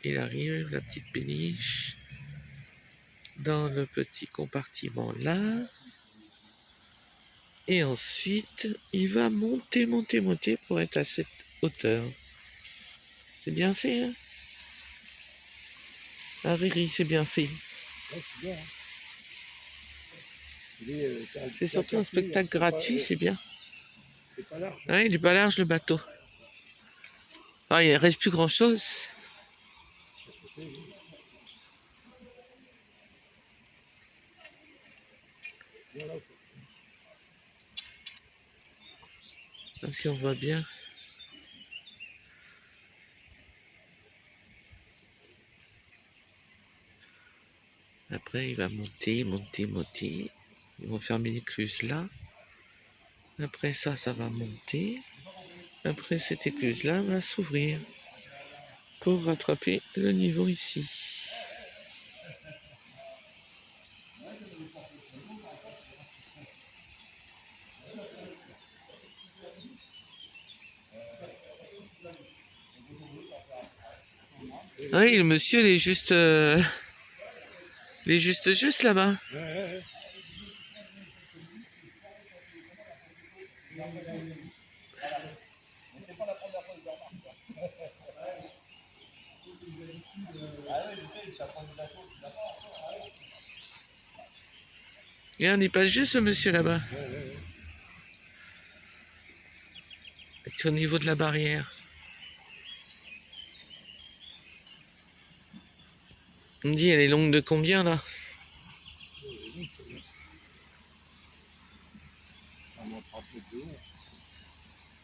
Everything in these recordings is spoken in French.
Il arrive, la petite péniche, dans le petit compartiment là. Et ensuite, il va monter pour être à cette hauteur. C'est bien fait, hein? Ah, Riri, c'est bien fait. Ouais, c'est bien. Hein. C'est surtout un spectacle gratuit, c'est bien. C'est pas large. Ouais, il est pas large le bateau. Ah, il ne reste plus grand chose. Si on voit bien. Après, il va monter. Ils vont fermer l'écluse là. Après ça, ça va monter. Après, cette écluse là va s'ouvrir pour rattraper le niveau ici. Oui, le monsieur, il est juste... il est juste là-bas. Ouais. Et on n'est pas juste ce monsieur là-bas. C'est au niveau de la barrière. On me dit, elle est longue de combien là?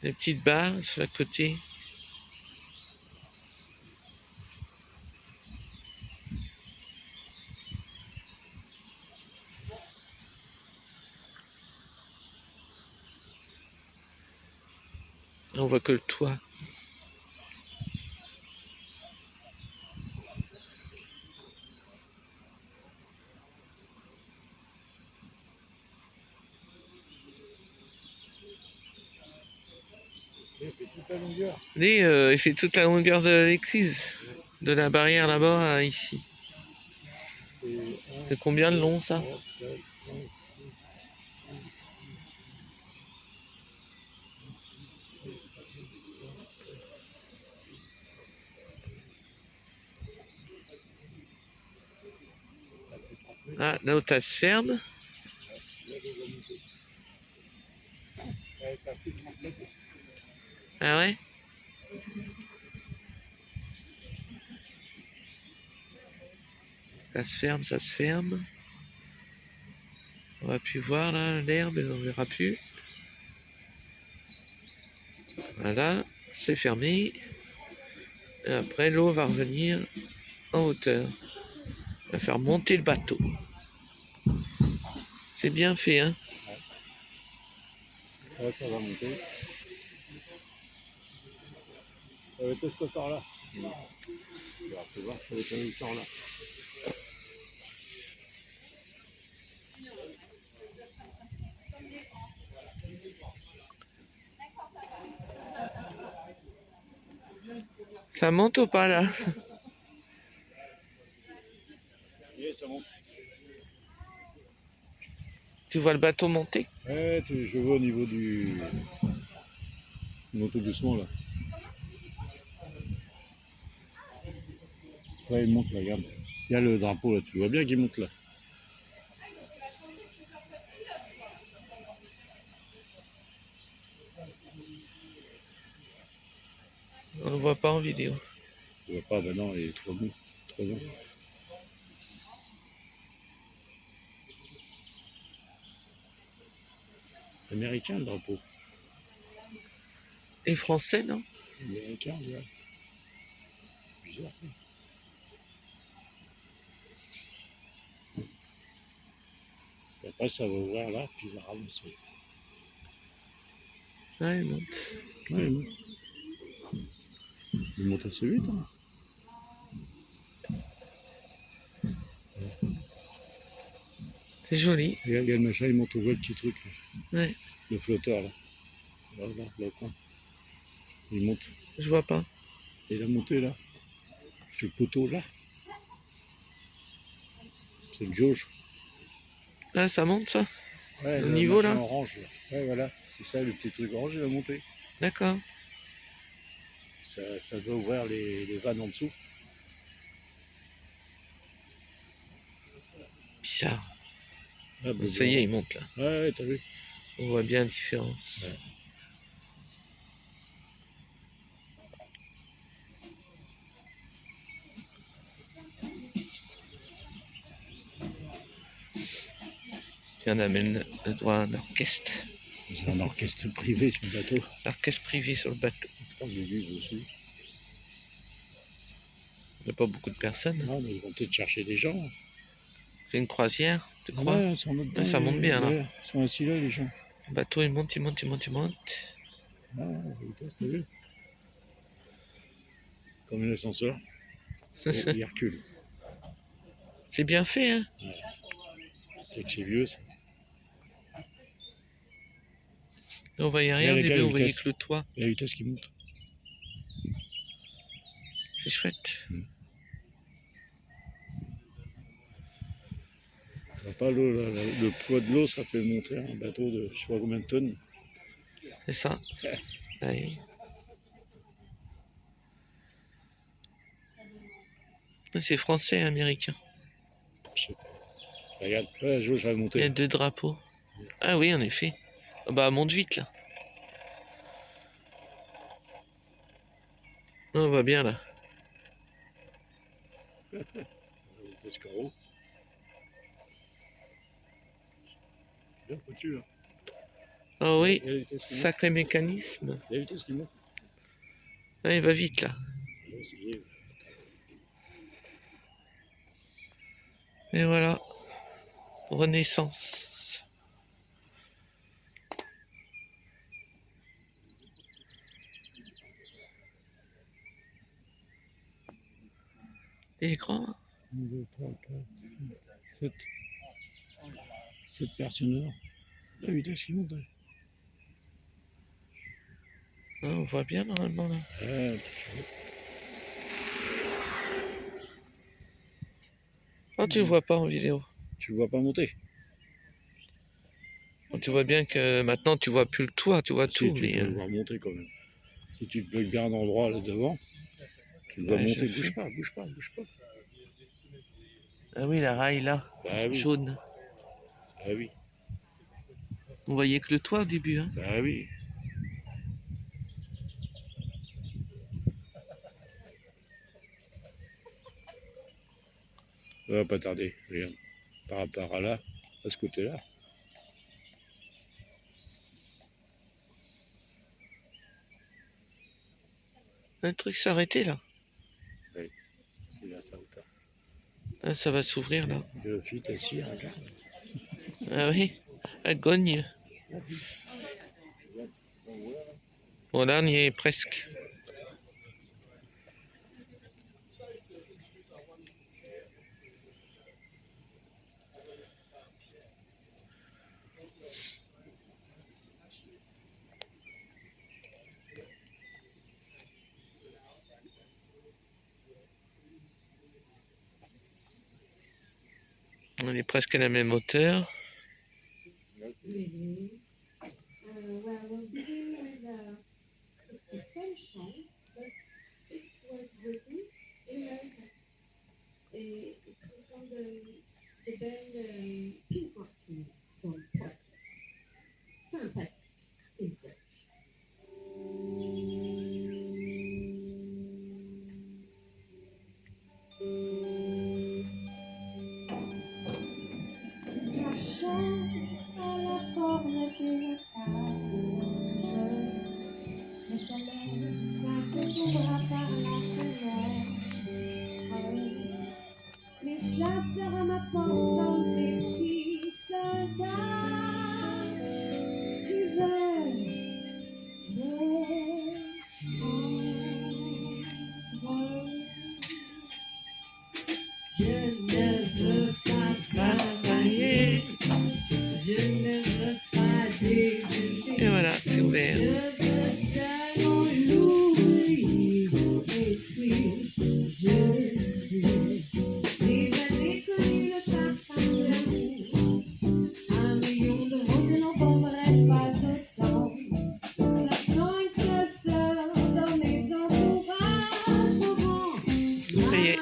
Des petites barres sur la côté. On voit que le toit. Il fait toute la longueur. Il fait toute la longueur de l'écluse. De la barrière là-bas à ici. C'est combien de long ça? Ah, là où ça se ferme. Ah ouais? Ça se ferme, ça se ferme. On va plus voir là l'herbe, on verra plus. Voilà, c'est fermé. Et après l'eau va revenir en hauteur. Va faire monter le bateau. C'est bien fait, hein? Ouais, ça va monter. Ça va être ce hauteur-là. Tu vas voir, ça va être ce hauteur-là. Ça monte ou pas là? Oui, ça monte. Tu vois le bateau monter? Ouais, je vois au niveau du... Il monte tout doucement là. Ouais, il monte là, regarde. Il y a le drapeau là, tu vois bien qu'il monte là. On le voit pas en vidéo. Tu vois pas, ben non, il est trop bon. Trop bon. Américain le drapeau. Et français, non? Américain, ouais. Bizarre. Et après, ça va ouvrir là, puis il va ralentir. Ouais, il monte. Ouais, il monte. Il monte assez vite, hein. C'est joli. Il y a le machin, il monte au voit le petit truc, là. Ouais, Le flotteur, là. Là, là, là, attends. Il monte. je vois pas. Il a monté, là. Ce poteau là, c'est une jauge. Ah, ça monte ça? Ouais, Le niveau là? orange là. Ouais, voilà, c'est ça, le petit truc orange, il va monter. D'accord. Ça doit ouvrir les vannes en dessous. Bizarre. Ah, bah, Ça y est, il monte là. Ouais, t'as vu. On voit bien la différence. Ouais. Puis on amène le droit à un orchestre. C'est un orchestre privé sur le bateau. L'orchestre privé sur le bateau. 3 églises dessus. Il n'y a pas beaucoup de personnes. Non, mais ils vont peut-être chercher des gens. C'est une croisière, tu crois? Ouais, ça monte bien là. Ouais, ils sont assis là, les gens. Le bateau il monte, il monte, il monte, il monte. Ah, la vitesse, t'as vu? Comme un ascenseur. Il recule. C'est bien fait, hein? Peut-être que c'est vieux, ça. Là, on voyait rien au Regarde début, la on voyait vitesse. que le toit. La vitesse qui monte. C'est chouette. Pas l'eau, le poids de l'eau, ça fait monter un bateau de je sais pas combien de tonnes. C'est ça. Ouais. C'est français et américain. Je sais pas. Regarde, ouais, la jauge va Il y a monter. 2 drapeaux. Ah oui, en effet. Ah bah, monte vite là. On voit bien là. La vitesse carreau. Bien foutu, hein. Ah oui, Il y a la vitesse qui monte. sacré mécanisme. Il y a la vitesse qui monte. Ah, il va vite là. On va essayer. Et voilà. Renaissance. Il est grand, hein? 1, 2, 3, 4, 7 personnes. La vitesse qui monte. Ah, on voit bien normalement là. Oh, tu le vois pas en vidéo. Tu le vois pas monter. Tu vois bien que maintenant tu vois plus le toit, tu vois Si, tout. tu Mais peux le voir monter quand même. Si tu te bloques bien un endroit là devant, tu le vois ouais, monter. Bouge pas, bouge pas, bouge pas. Ah oui, la rail là, Bah oui, jaune. bah oui, On voyait que le toit au début, hein. bah oui. Ça va pas tarder, regarde. Par rapport à là, à ce côté-là. Le truc s'est arrêté là. Oui, c'est là sa hauteur. Ah, ça va s'ouvrir là. Le fille assis, regarde. Ah oui, elle gogne. Bon là on y est presque. On est presque à la même hauteur. Le soleil passe son bras par la fenêtre. Les chasseurs à ma porte comme des petits soldats qui veulent me prendre. Je ne veux pas travailler, je ne veux pas débuter. Et voilà, c'est ouvert. Je veux seulement l'ouvrir et puis je Ça y est.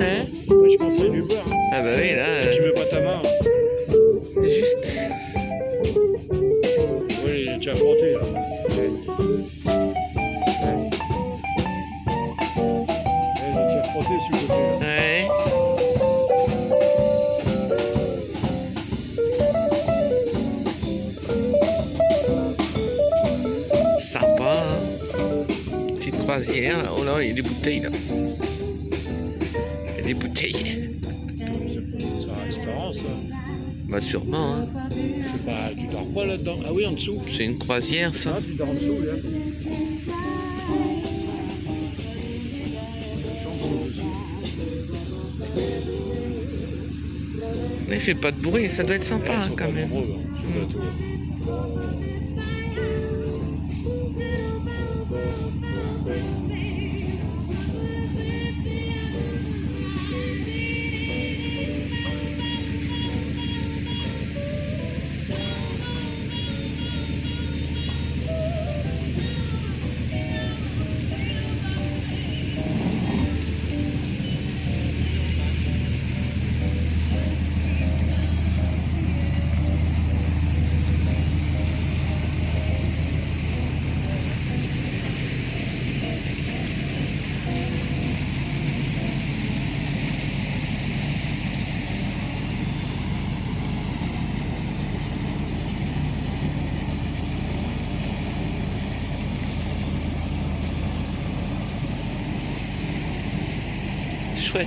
Hein? Vachement près du beurre. Hein. Ah bah oui, là, Tu mets pas ta main. juste. Oui, il est déjà frotté là. Il est déjà frotté sur le côté là. Ouais. Sympa, hein. Petite croisière. Là. Oh là, il y a des bouteilles là. Il y a des bouteilles. C'est un restaurant ça. Bah sûrement, hein. C'est pas, tu dors pas là-dedans. Ah oui, en dessous. C'est une croisière ça. Ah, tu dors en dessous là. Mais il fait pas de bruit, ça doit être sympa hein, quand même. Nombreux, hein, sur le bateau. Chouette.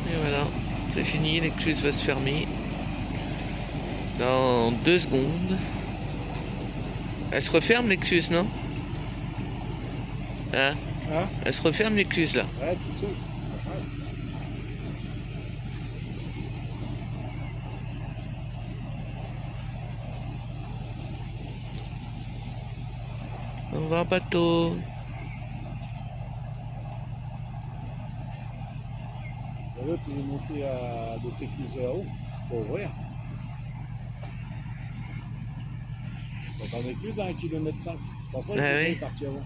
Et voilà, c'est fini, l'écluse va se fermer dans 2 secondes. Elle se referme l'écluse, non? Hein? Hein? Elle se referme l'écluse là. Ouais, tout seul. On va en bateau. L'autre, il est monté à de l'écluse là-haut pour ouvrir. C'est en écluse à 1,5 km. C'est pour ça qu'il Ah oui. est parti avant.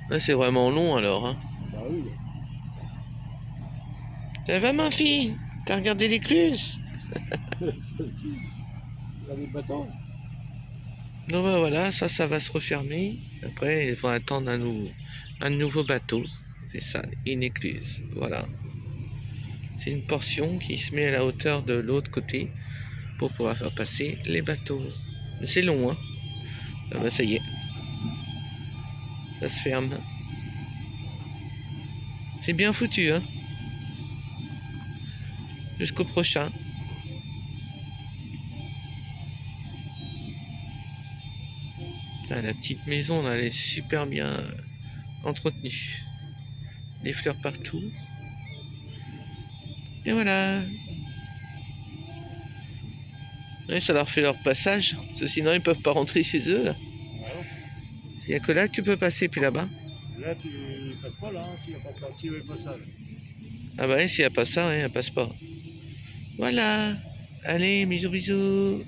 Là c'est vraiment long alors. Hein. Bah oui. Ça va ma fille? T'as regardé l'écluse? Il y a des bateaux. Donc ben voilà, ça va se refermer. Après, il faut attendre un nouveau bateau. C'est ça, une écluse. Voilà. C'est une portion qui se met à la hauteur de l'autre côté pour pouvoir faire passer les bateaux. Mais c'est long, hein. Ah ben ça y est. Ça se ferme. C'est bien foutu, hein. Jusqu'au prochain. Ah, la petite maison, là, elle est super bien entretenue. Des fleurs partout. Et voilà. Ouais, ça leur fait leur passage. Parce que sinon, ils peuvent pas rentrer chez eux, là. Il n'y a que là que tu peux passer, puis là-bas. Là, tu passes pas là, hein, s'il n'y a pas ça, s'il y avait pas ça. Ah bah oui, s'il n'y a pas ça, hein, elle passe pas. Voilà. Allez, bisous, bisous.